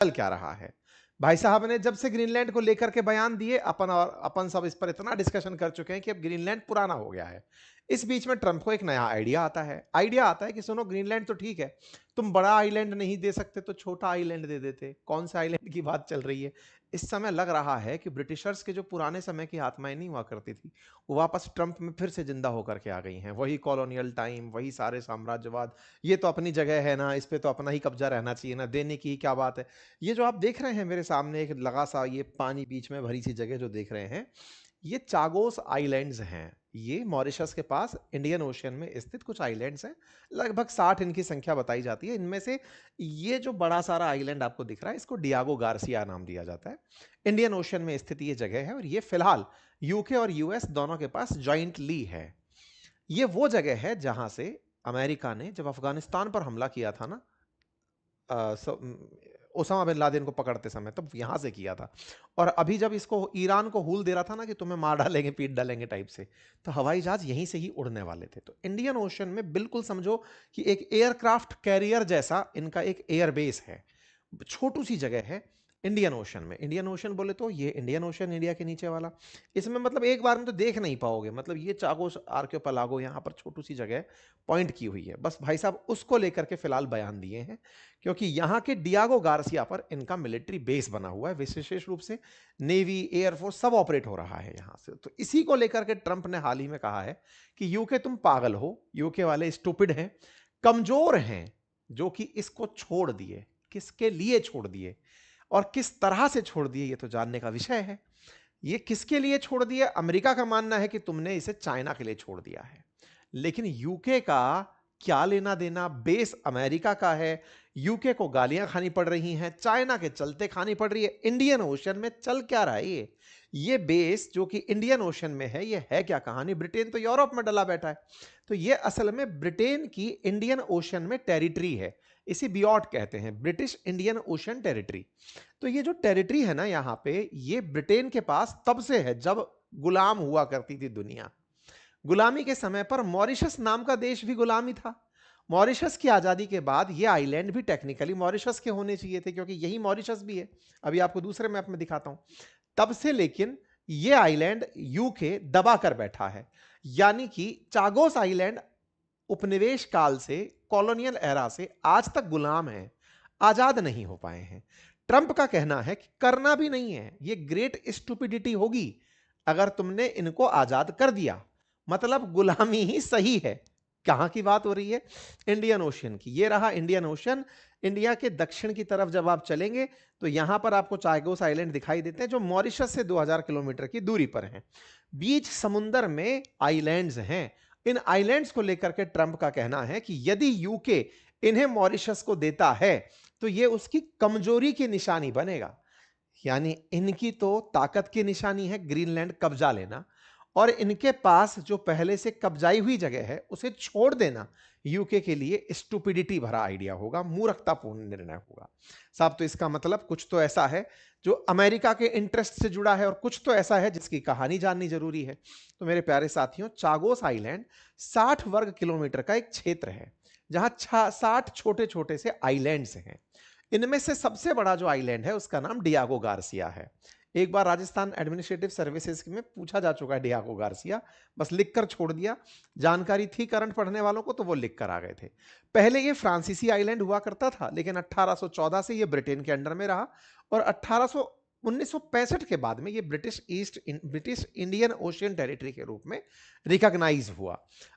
चल क्या रहा है। भाई साहब ने जब से ग्रीनलैंड को लेकर के बयान दिए, अपन सब इस पर इतना डिस्कशन कर चुके हैं कि अब ग्रीनलैंड पुराना हो गया है। इस बीच में ट्रंप को एक नया आइडिया आता है कि सुनो, ग्रीनलैंड तो ठीक है, तुम बड़ा आइलैंड नहीं दे सकते तो छोटा आइलैंड दे देते। कौन सा आइलैंड की बात चल रही है? इस समय लग रहा है कि ब्रिटिशर्स के जो पुराने समय की आत्माएं नहीं हुआ करती थी, वो वापस ट्रंप में फिर से जिंदा होकर के आ गई हैं। वही कॉलोनियल टाइम, वही सारे साम्राज्यवाद, ये तो अपनी जगह है ना, इस पे तो अपना ही कब्जा रहना चाहिए ना, देने की क्या बात है। ये जो आप देख रहे हैं मेरे सामने, एक लगा सा ये पानी बीच में भरी सी जगह जो देख रहे हैं, ये चागोस आइलैंड्स हैं। ये मॉरिशस के पास इंडियन ओशियन में स्थित कुछ आइलैंड्स हैं। लगभग 60 इनकी संख्या बताई जाती है। इनमें से ये जो बड़ा सारा आइलैंड आपको दिख रहा है, इसको डियागो गार्सिया नाम दिया जाता है। इंडियन ओशियन में स्थित ये जगह है, और ये फिलहाल यूके और यूएस दोनों के पास जॉइंटली है। ये वो जगह है जहां से अमेरिका ने जब अफगानिस्तान पर हमला किया था ना, ओसामा बिन लादेन को पकड़ते समय, तब यहां से किया था। और अभी जब इसको ईरान को हूल दे रहा था ना कि तुम्हें मार डालेंगे, पीट डालेंगे टाइप से, तो हवाई जहाज यहीं से ही उड़ने वाले थे। तो इंडियन ओशन में बिल्कुल समझो कि एक एयरक्राफ्ट कैरियर जैसा इनका एक एयरबेस है। छोटू सी जगह है इंडियन ओशन में। इंडियन ओशन बोले तो ये इंडियन ओशन, इंडिया के नीचे वाला। इसमें मतलब एक बार में तो देख नहीं पाओगे, मतलब ये चागोस आर्कियोपेलागो यहाँ पर छोटू सी जगह पॉइंट की हुई है। बस भाई साहब उसको लेकर के फिलहाल बयान दिए हैं, क्योंकि यहाँ के डियागो गार्सिया पर इनका मिलिट्री बेस बना हुआ है। विशेष रूप से नेवी, एयरफोर्स सब ऑपरेट हो रहा है यहाँ से। तो इसी को लेकर के ट्रंप ने हाल ही में कहा है कि यूके तुम पागल हो, यूके वाले स्टूपिड हैं, कमजोर हैं, जो कि इसको छोड़ दिए। किसके लिए छोड़ दिए और किस तरह से छोड़ दिए, ये तो जानने का विषय है। ये किसके लिए छोड़ दिया? अमेरिका का मानना है कि तुमने इसे चाइना के लिए छोड़ दिया है, लेकिन यूके का क्या लेना देना? बेस अमेरिका का है। यूके को गालियां खानी पड़ रही हैं, चाइना के चलते खानी पड़ रही है। इंडियन ओशन में चल क्या रहा है ये बेस जो कि इंडियन ओशन में है, ये है क्या कहानी? ब्रिटेन तो यूरोप में डला बैठा है। तो ये असल में ब्रिटेन की इंडियन ओशन में टेरिटरी है। इसे बियॉट कहते हैं, ब्रिटिश इंडियन ओशन टेरिटरी। तो ये जो टेरिटरी है ना यहां पे, ये ब्रिटेन के पास तब से है जब गुलाम हुआ करती थी दुनिया। गुलामी के समय पर मॉरिशस नाम का देश भी गुलामी था। मॉरिशस की आजादी के बाद ये आइलैंड भी टेक्निकली मॉरिशस के होने चाहिए थे, क्योंकि यही मॉरिशस भी है। अभी आपको दूसरे मैप में दिखाता हूं। तब से लेकिन ये आइलैंड यूके दबा कर बैठा है, यानी कि चागोस आइलैंड उपनिवेश काल से, कॉलोनियल एरा से आज तक गुलाम है, आजाद नहीं हो पाए हैं। ट्रंप का कहना है कि करना भी नहीं है, ये ग्रेट स्टूपिडिटी होगी अगर तुमने इनको आजाद कर दिया। मतलब गुलामी ही सही है। कहां की बात हो रही है? इंडियन ओशियन की। ये रहा इंडियन ओशियन। इंडिया के दक्षिण की तरफ जब आप चलेंगे तो यहां पर आपको चागोस आइलैंड दिखाई देते हैं, जो मॉरिशस से 2000 किलोमीटर की दूरी पर हैं। बीच समुंदर में आइलैंड्स हैं। इन आइलैंड्स को लेकर के ट्रंप का कहना है कि यदि यूके इन्हें मॉरिशस को देता है तो यह उसकी कमजोरी की निशानी बनेगा। यानी इनकी तो ताकत की निशानी है ग्रीनलैंड कब्जा लेना, और इनके पास जो पहले से कब्जाई हुई जगह है उसे छोड़ देना यूके के लिए स्टूपिडिटी भरा आइडिया होगा, मूर्खतापूर्ण निर्णय होगा। साहब, तो इसका मतलब कुछ तो ऐसा है जो अमेरिका के इंटरेस्ट से जुड़ा है, और कुछ तो ऐसा है जिसकी कहानी जाननी जरूरी है। तो मेरे प्यारे साथियों, चागोस आइलैंड 60 वर्ग किलोमीटर का एक क्षेत्र है, जहां 60 छोटे छोटे से आइलैंड्स हैं। इनमें से सबसे बड़ा जो आइलैंड है उसका नाम डियागो गार्सिया है। एक बार राजस्थान एडमिनिस्ट्रेटिव सर्विसेज में पूछा जा चुका है डियागो गार्सिया, बस लिख कर छोड़ दिया। जानकारी थी करंट पढ़ने वालों को तो वो लिख कर आ गए थे। पहले ये फ्रांसीसी आइलैंड हुआ करता था, लेकिन 1814 से ये ब्रिटेन के अंडर में रहा, और 1965 के बाद में ये ब्रिटिश इंडियन ओशियन टेरिटरी के रूप में रिकॉग्नाइज हुआ।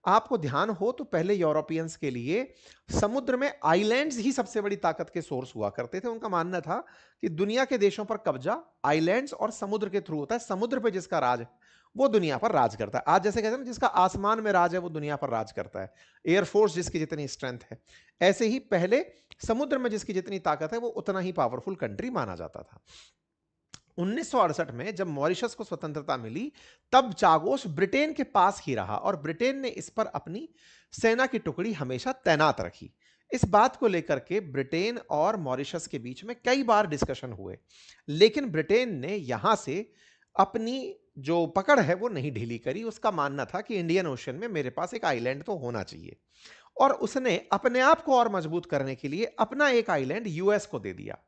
आपको ध्यान हो तो पहले यूरोपियंस के लिए समुद्र में आइलैंड्स ही सबसे बड़ी ताकत के सोर्स हुआ करते थे। उनका मानना था कि दुनिया के देशों पर कब्जा आइलैंड्स और समुद्र के थ्रू होता है। समुद्र पे जिसका राज है वो दुनिया पर राज करता है। आज जैसे कहते हैं ना, जिसका आसमान में राज है वो दुनिया पर राज करता है। एयरफोर्स जिसकी जितनी स्ट्रेंथ है, ऐसे ही पहले समुद्र में जिसकी जितनी ताकत है वो उतना ही पावरफुल कंट्री माना जाता था। 1968 में जब मॉरिशस को स्वतंत्रता मिली, तब चागोस ब्रिटेन के पास ही रहा, और ब्रिटेन ने इस पर अपनी सेना की टुकड़ी हमेशा तैनात रखी। इस बात को लेकर के ब्रिटेन और मॉरिशस के बीच में कई बार डिस्कशन हुए, लेकिन ब्रिटेन ने यहां से अपनी जो पकड़ है वो नहीं ढीली करी। उसका मानना था कि इंडियन ओशन में मेरे पास एक आइलैंड तो होना चाहिए, और उसने अपने आप को और मजबूत करने के लिए अपना एक आइलैंड यूएस को दे दिया।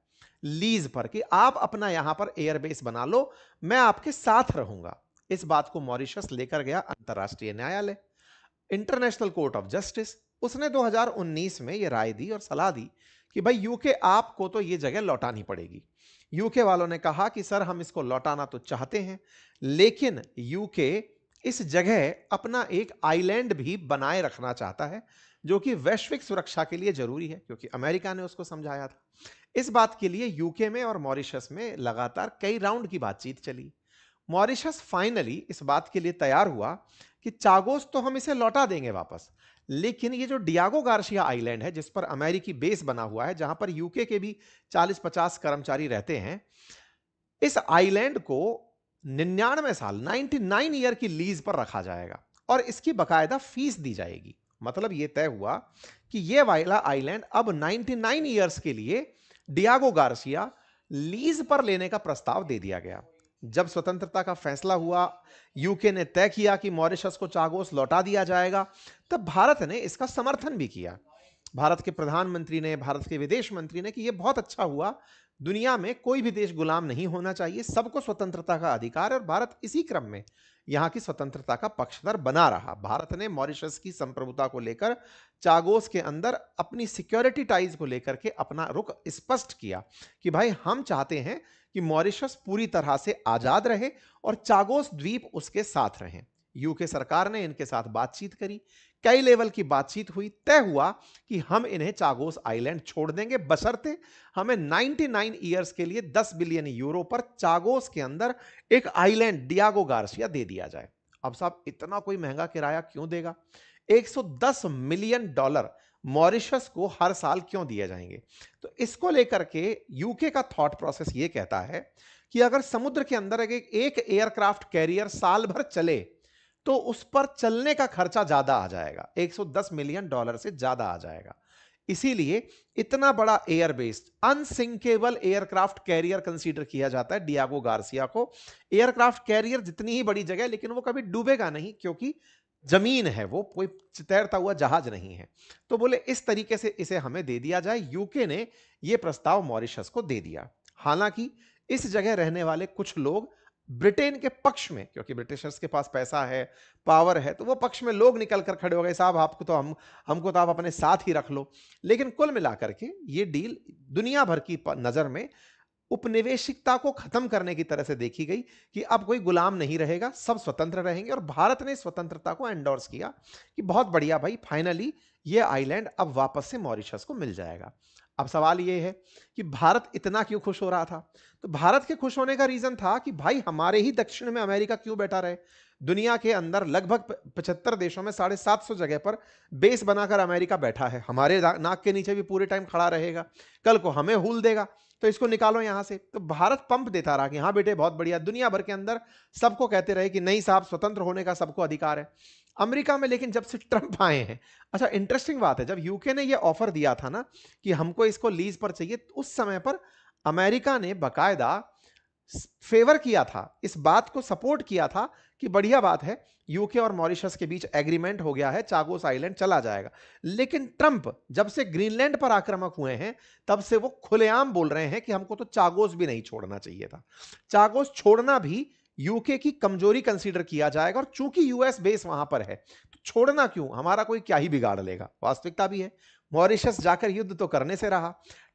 लीज पर कि आप अपना यहां पर एयरबेस बना लो, मैं आपके साथ रहूंगा। इस बात को मॉरिशस लेकर गया अंतरराष्ट्रीय न्यायालय, इंटरनेशनल कोर्ट ऑफ जस्टिस। उसने 2019 में यह राय दी और सलाह दी कि भाई यूके आपको तो यह जगह लौटानी पड़ेगी। यूके वालों ने कहा कि सर हम इसको लौटाना तो चाहते हैं, लेकिन यूके इस जगह अपना एक आइलैंड भी बनाए रखना चाहता है, जो कि वैश्विक सुरक्षा के लिए जरूरी है, क्योंकि अमेरिका ने उसको समझाया था। इस बात के लिए यूके में और मॉरिशस में लगातार कई राउंड की बातचीत चली। मॉरिशस फाइनली इस बात के लिए तैयार हुआ कि चागोस तो हम इसे लौटा देंगे वापस, लेकिन ये जो डियागो गार्सिया आइलैंड है जिस पर अमेरिकी बेस बना हुआ है, जहां पर यूके के भी 40-50 कर्मचारी रहते हैं, इस आइलैंड को 99 साल 99 ईयर की लीज पर रखा जाएगा और इसकी बकायदा फीस दी जाएगी। मतलब यह तय हुआ कि यह वाला आइलैंड अब 99 ईयर्स के लिए डियागो गार्सिया लीज पर लेने का प्रस्ताव दे दिया गया। जब स्वतंत्रता का फैसला हुआ, यूके ने तय किया कि मॉरिशस को चागोस लौटा दिया जाएगा, तब भारत ने इसका समर्थन भी किया। भारत के प्रधानमंत्री ने, भारत के विदेश मंत्री ने कि यह बहुत अच्छा हुआ, दुनिया में कोई भी देश गुलाम नहीं होना चाहिए, सबको स्वतंत्रता का अधिकार है, और भारत इसी क्रम में यहां की स्वतंत्रता का पक्षधर बना रहा। भारत ने मॉरिशस की संप्रभुता को लेकर चागोस के अंदर अपनी सिक्योरिटी टाइज को लेकर के अपना रुख स्पष्ट किया कि भाई हम चाहते हैं कि मॉरिशस पूरी तरह से आजाद रहे और चागोस द्वीप उसके साथ रहें। यूके सरकार ने इनके साथ बातचीत करी, कई लेवल की बातचीत हुई, तय हुआ कि हम इन्हें चागोस आइलैंड छोड़ देंगे, बशर्ते हमें 99 ईयर्स के लिए 10 बिलियन यूरो पर चागोस के अंदर एक आइलैंड डियागो गार्सिया दे दिया जाए। अब साहब इतना कोई महंगा किराया क्यों देगा? 110 मिलियन डॉलर मॉरिशस को हर साल क्यों दिए जाएंगे? तो इसको लेकर के यूके का थॉट प्रोसेस ये कहता है कि अगर समुद्र के अंदर एक एयरक्राफ्ट कैरियर साल भर चले तो उस पर चलने का खर्चा ज्यादा आ जाएगा, 110 मिलियन डॉलर से ज्यादा आ जाएगा। इसीलिए इतना बड़ा एयरबेस्ड अनसिंकेबल एयरक्राफ्ट कैरियर कंसीडर किया जाता है डियागो गार्सिया को। एयरक्राफ्ट कैरियर जितनी ही बड़ी जगह, लेकिन वो कभी डूबेगा नहीं, क्योंकि जमीन है, वो कोई तैरता हुआ जहाज नहीं है। तो बोले इस तरीके से इसे हमें दे दिया जाए। यूके ने यह प्रस्ताव मॉरिशस को दे दिया। हालांकि इस जगह रहने वाले कुछ लोग ब्रिटेन के पक्ष में, क्योंकि ब्रिटिशर्स के पास पैसा है, पावर है, तो वो पक्ष में लोग निकल कर खड़े हो गए, साहब आपको तो हमको तो आप अपने साथ ही रख लो। लेकिन कुल मिलाकर के ये डील दुनिया भर की नजर में उपनिवेशिकता को खत्म करने की तरह से देखी गई कि अब कोई गुलाम नहीं रहेगा, सब स्वतंत्र रहेंगे। और भारत ने स्वतंत्रता को एंडोर्स किया कि बहुत बढ़िया भाई, फाइनली ये आइलैंड अब वापस से मॉरिशस को मिल जाएगा। अब सवाल ये है कि भारत इतना क्यों खुश हो रहा था? तो भारत के खुश होने का रीजन था कि भाई हमारे ही दक्षिण में अमेरिका क्यों बैठा रहे? दुनिया के अंदर लगभग 75 देशों में 750 जगह पर बेस बनाकर अमेरिका बैठा है, हमारे नाक के नीचे भी पूरे टाइम खड़ा रहेगा, कल को हमें हुल देगा, तो इसको निकालो यहां से। तो भारत पंप देता रहा कि हाँ बेटे बहुत बढ़िया, दुनिया भर के अंदर सबको कहते रहे कि नहीं साहब स्वतंत्र होने का सबको अधिकार है। अमेरिका में लेकिन जब से ट्रंप आए हैं, अच्छा इंटरेस्टिंग बात है, जब यूके ने ये ऑफर दिया था ना कि हमको इसको लीज पर चाहिए, उस समय पर अमेरिका ने बकायदा फेवर किया था, इस बात को सपोर्ट किया था कि बढ़िया बात है, यूके और मॉरिशस के बीच एग्रीमेंट हो गया है, चागोस आइलैंड चला जाएगा। लेकिन ट्रंप जब से ग्रीनलैंड पर आक्रामक हुए हैं, तब से वो खुलेआम बोल रहे हैं कि हमको तो चागोस भी नहीं छोड़ना चाहिए था। चागोस छोड़ना भी यूके की कमजोरी कंसीडर किया जाएगा, और चूंकि यूएस बेस वहां पर है तो छोड़ना क्यों, हमारा कोई क्या ही बिगाड़ लेगा। वास्तविकता भी है, मॉरिशस जाकर युद्ध तो करने से रहा,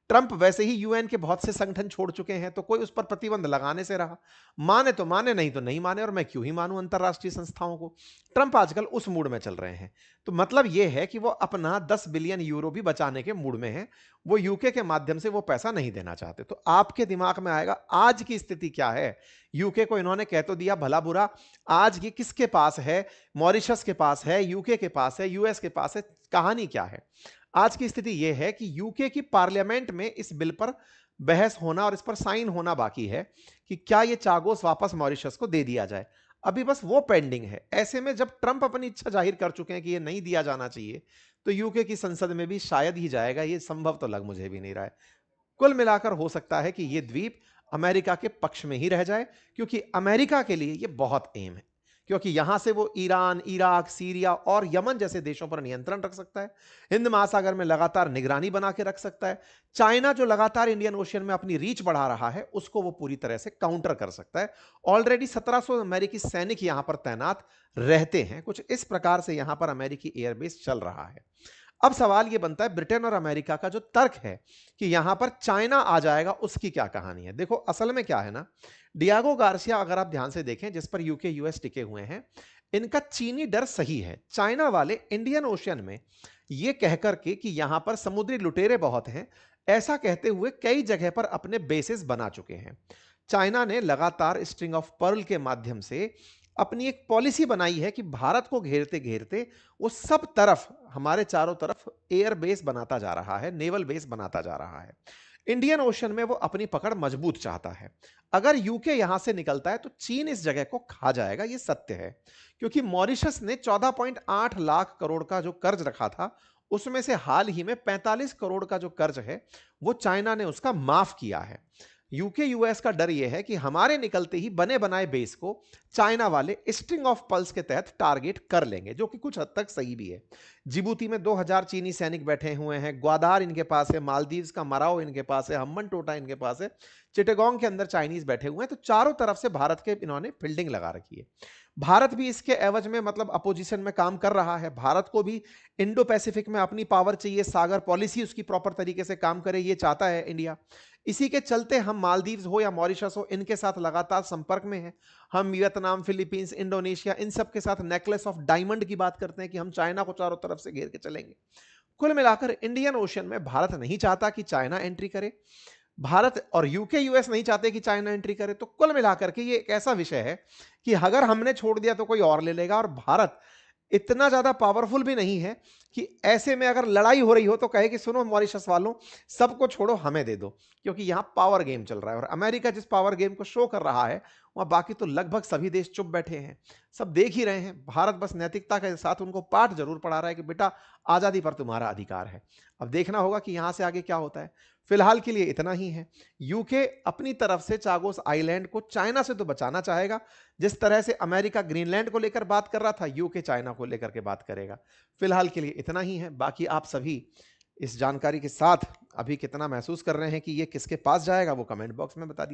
ट्रंप वैसे ही यूएन के बहुत से संगठन छोड़ चुके हैं, तो कोई उस पर प्रतिबंध लगाने से रहा। माने तो माने, नहीं तो नहीं माने, और मैं क्यों ही मानूं अंतरराष्ट्रीय संस्थाओं को। ट्रंप आजकल उस मूड में चल रहे हैं। तो मतलब यह है कि वो अपना 10 बिलियन यूरो भी बचाने के मूड में है, वो यूके के माध्यम से वो पैसा नहीं देना चाहते। तो आपके दिमाग में आएगा आज की स्थिति क्या है। यूके को इन्होंने कह तो दिया भला बुरा, आज की किसके पास है? मॉरिशस के पास है, यूके के पास है, यूएस के पास है। कहानी क्या है? आज की स्थिति यह है कि यूके की पार्लियामेंट में इस बिल पर बहस होना और इस पर साइन होना बाकी है कि क्या यह चागोस वापस मॉरिशस को दे दिया जाए। अभी बस वो पेंडिंग है। ऐसे में जब ट्रंप अपनी इच्छा जाहिर कर चुके हैं कि यह नहीं दिया जाना चाहिए, तो यूके की संसद में भी शायद ही जाएगा। यह संभव तो लग मुझे भी नहीं रहा है। कुल मिलाकर हो सकता है कि यह द्वीप अमेरिका के पक्ष में ही रह जाए, क्योंकि अमेरिका के लिए यह बहुत अहम है क्योंकि यहां से वो ईरान, इराक, सीरिया और यमन जैसे देशों पर नियंत्रण रख सकता है। हिंद महासागर में लगातार निगरानी बना के रख सकता है। चाइना जो लगातार इंडियन ओशियन में अपनी रीच बढ़ा रहा है, उसको वो पूरी तरह से काउंटर कर सकता है। ऑलरेडी 1700 अमेरिकी सैनिक यहां पर तैनात रहते हैं। कुछ इस प्रकार से यहां पर अमेरिकी एयरबेस चल रहा है। अब सवाल यह बनता है, ब्रिटेन और अमेरिका का जो तर्क है कि यहां पर चाइना आ जाएगा, उसकी क्या कहानी है। देखो असल में क्या है ना, डियागो गार्सिया अगर आप ध्यान से देखें, जिस पर यूके यूएस टिके हुए हैं, इनका चीनी डर सही है। चाइना वाले इंडियन ओशियन में यह कहकर के कि यहां पर समुद्री लुटेरे बहुत हैं, ऐसा कहते हुए कई जगह पर अपने बेसिस बना चुके हैं। चाइना ने लगातार स्ट्रिंग ऑफ पर्ल के माध्यम से अपनी एक पॉलिसी बनाई है कि भारत को घेरते घेरते वो सब तरफ, हमारे चारों तरफ एयर बेस बनाता जा रहा है, नेवल बेस बनाता जा रहा है। इंडियन ओशन में वो अपनी पकड़ मजबूत चाहता है। अगर यूके यहां से निकलता है तो चीन इस जगह को खा जाएगा, ये सत्य है। क्योंकि मॉरिशस ने 14.8 लाख करोड़ का जो कर्ज रखा था, उसमें से हाल ही में 45 करोड़ का जो कर्ज है, वो चाइना ने उसका माफ किया है। यूके यूएस का डर यह है कि हमारे निकलते ही बने बनाए बेस को चाइना वाले स्ट्रिंग ऑफ पल्स के तहत टारगेट कर लेंगे, जो कि कुछ हद तक सही भी है। जिबूती में 2000 चीनी सैनिक बैठे हुए हैं, ग्वादार इनके पास है, मालदीव्स का मराओ इनके पास है, हम्बन टोटा इनके पास है, चिटगोंग के अंदर चाइनीज बैठे हुए हैं। तो चारों तरफ से भारत के इन्होंने फील्डिंग लगा रखी है। भारत भी इसके एवज में मतलब अपोजिशन में काम कर रहा है। भारत को भी इंडो पैसिफिक में अपनी पावर चाहिए, सागर पॉलिसी उसकी प्रॉपर तरीके से काम करे, ये चाहता है इंडिया। इसी के चलते हम मालदीव्स हो या मॉरिशस हो, इनके साथ लगातार संपर्क में हैं। हम वियतनाम, फिलीपींस, इंडोनेशिया, इन सब के साथ नेकलेस ऑफ डायमंड की बात करते हैं कि हम चाइना को चारों तरफ से घेर के चलेंगे। कुल मिलाकर इंडियन ओशन में भारत नहीं चाहता कि चाइना एंट्री करे, भारत और यूके यूएस नहीं चाहते कि चाइना एंट्री करे। तो कुल मिलाकर के ये एक ऐसा विषय है कि अगर हमने छोड़ दिया तो कोई और ले लेगा, और भारत इतना ज्यादा पावरफुल भी नहीं है कि ऐसे में अगर लड़ाई हो रही हो तो कहे कि सुनो मॉरिशस वालों, सबको छोड़ो हमें दे दो। क्योंकि यहां पावर गेम चल रहा है, और अमेरिका जिस पावर गेम को शो कर रहा है, वहां बाकी तो लगभग सभी देश चुप बैठे हैं, सब देख ही रहे हैं। भारत बस नैतिकता के साथ उनको पाठ जरूर पढ़ा रहा है कि बेटा आजादी पर तुम्हारा अधिकार है। अब देखना होगा कि यहां से आगे क्या होता है। फिलहाल के लिए इतना ही है। यूके अपनी तरफ से चागोस आइलैंड को चाइना से तो बचाना चाहेगा, जिस तरह से अमेरिका ग्रीनलैंड को लेकर बात कर रहा था, यूके चाइना को लेकर के बात करेगा। फिलहाल के लिए इतना ही है। बाकी आप सभी इस जानकारी के साथ अभी कितना महसूस कर रहे हैं कि ये किसके पास जाएगा, वो कमेंट बॉक्स में बता दीजिए।